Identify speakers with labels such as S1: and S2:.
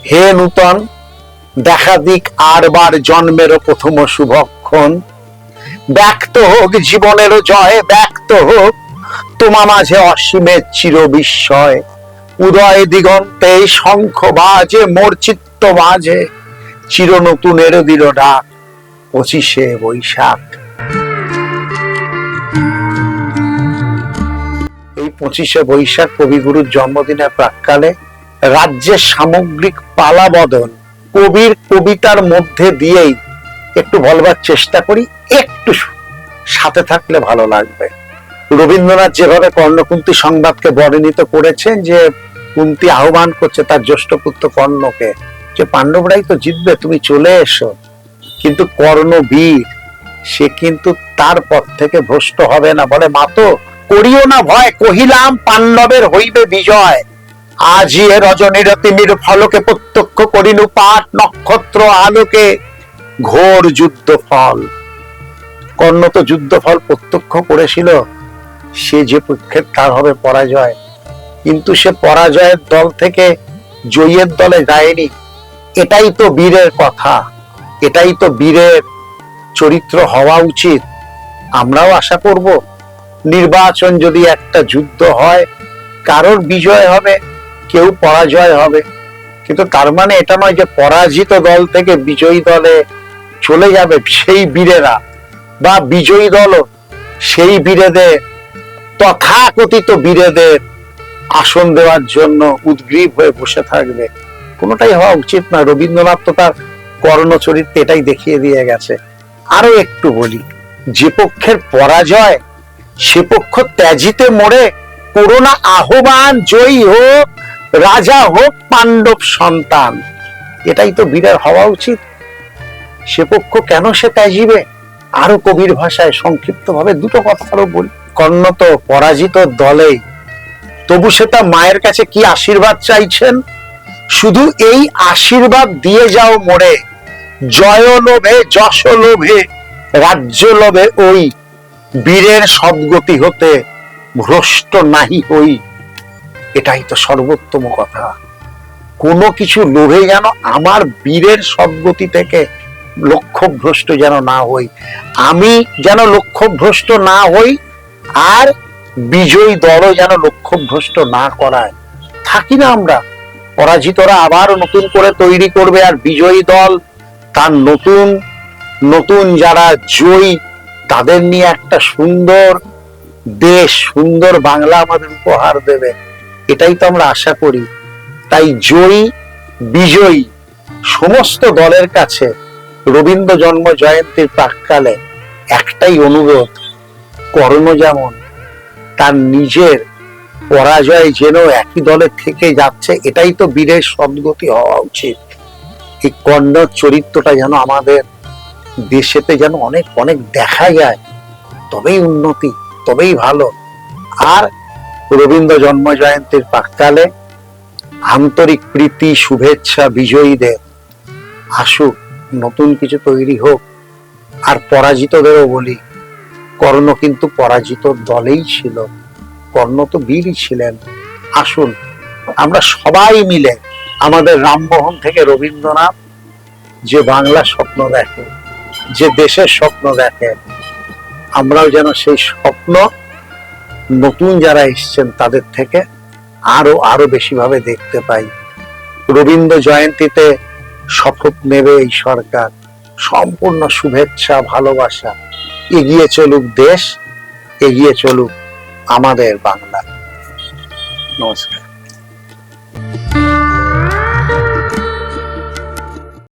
S1: হে নূতন, দেখা দিক আরবার জন্মেরও প্রথম শুভক্ষণ। ব্যক্ত হোক জীবনেরও জয়, ব্যক্ত হোক তোমা মাঝে অসীমের চির বিস্ময়। উদয় দিগন্তে শঙ্খ বাজে, মোর চিত্ত বাজে চির নতুনের দিল ডাক, 25শে বৈশাখ। এই 25শে বৈশাখ কবিগুরুর জন্মদিনের প্রাক্কালে রাজ্যের সামগ্রিক পালা বদল কবির কবিতার মধ্যে দিয়েই একটু বলবার চেষ্টা করি, একটু সাথে থাকলে ভালো লাগবে। রবীন্দ্রনাথ যেভাবে কর্ণকুন্তী সংবাদকে বর্ণিত করেছেন, যে কুন্তী আহ্বান করছে তার জ্যেষ্ঠ পুত্র কর্ণকে যে পাণ্ডবরাই তো জিতবে, তুমি চলে এসো। কিন্তু কর্ণ বীর, সে কিন্তু তার পথ থেকে ভ্রষ্ট হবে না। বলে মাতো করিও না ভয়, কহিলাম পাণ্ডবের হইবে বিজয়। আজি এ রজনীর তিমির ফলকে প্রত্যক্ষ করিনু পাঠ, নক্ষত্র আলোকে ঘোর যুদ্ধ ফল। কর্ণ তো যুদ্ধ ফল প্রত্যক্ষ করেছিল, সে যে পক্ষের তার হবে পরাজয়। কিন্তু সে পরাজয়ের দল থেকে জয়ের দলে যায়নি। এটাই তো বীরের কথা, এটাই তো বীরের চরিত্র হওয়া উচিত। আমরাও আশা করব নির্বাচন যদি একটা যুদ্ধ হয়, কারোর বিজয় হবে, কেউ পরাজয় হবে, কিন্তু তার মানে এটা নয় যে পরাজিত দল থেকে বিজয়ী দলে চলে যাবে সেই বীরেরা, বা বিজয়ী দল সেই বীরেদের, তথাকথিত বীরেদের আসন দেওয়ার জন্য উদ্গ্রীব হয়ে বসে থাকবে। কোনোটাই হওয়া উচিত না। রবীন্দ্রনাথ তো তার কর্ণ চরিত্রে এটাই দেখিয়ে দিয়ে গেছে। আরো একটু বলি, যে পক্ষের পরাজয় সে পক্ষ ত্যাজিতে মোড়ে করোনা আহ্বান, জয়ী হোক রাজা হোক পাণ্ডব সন্তান। এটাই তো বীরের হওয়া উচিত। সে পক্ষ কেন সে ত্যাজিবে? আরো কবির ভাষায় সংক্ষিপ্ত ভাবে দুটো কথা আরো বলি। কর্ণ তো পরাজিত দলেই, তবু সে তার মায়ের কাছে কি আশীর্বাদ চাইছেন? শুধু এই আশীর্বাদ দিয়ে যাও মোরে, জয় লোভে যশ লোভে রাজ্য লোভে ওই, বীরের সদ্গতি হতে ভ্রষ্ট নাহি হই। এটাই তো সর্বোত্তম কথা। কোনো কিছু লোভে যেন আমার বীরের সদ্গতি থেকে লক্ষ্যভ্রষ্ট যেন না হই, আমি যেন লক্ষ্যভ্রষ্ট না হই, আর বিজয়ী দলও যেন লক্ষ্যভ্রষ্ট না করায়। থাকি না আমরা, পরাজিতরা আবার নতুন করে তৈরি করবে, আর বিজয়ী দল তার নতুন নতুন যারা জয়ী তাদের নিয়ে একটা সুন্দর দেশ, সুন্দর বাংলা আমাদের উপহার দেবে। এটাই তো আমরা আশা করি। তাই জয়ী বিজয়ী সমস্ত দলের কাছে রবীন্দ্র জন্ম জয়ন্তীর প্রাক্কালে একটাই অনুরোধ, কর্ণ যেমন তার নিজের পরাজয় যেন একই দলে থেকে যাচ্ছে, এটাই তো বীরের সদ্গতি হওয়া উচিত। এই কর্ণর চরিত্রটা যেন আমাদের দেশেতে যেন অনেক অনেক দেখা যায়, তবেই উন্নতি, তবেই ভালো। আর রবীন্দ্র জন্ম জয়ন্তীর প্রাক্কালে আন্তরিক প্রীতি শুভেচ্ছা বিজয়ীদের। আসুক, নতুন কিছু তৈরি হোক। আর পরাজিতদেরও বলি, কর্ণ কিন্তু পরাজিত দলেই ছিল, কর্ণ তো বীরই ছিলেন। আসুন আমরা সবাই মিলে আমাদের রামমোহন থেকে রবীন্দ্রনাথ যে বাংলা স্বপ্ন দেখে, যে দেশের স্বপ্ন দেখে, আমরাও যেন সেই স্বপ্ন নতুন যারা এসছেন তাদের থেকে আরো আরো বেশি ভাবে দেখতে পাই। রবীন্দ্র জয়ন্তীতে শপথ নেবে এই সরকার, সম্পূর্ণ শুভেচ্ছা ভালোবাসা। এগিয়ে চলুক দেশ, এগিয়ে চলুক আমাদের বাংলা। নমস্কার।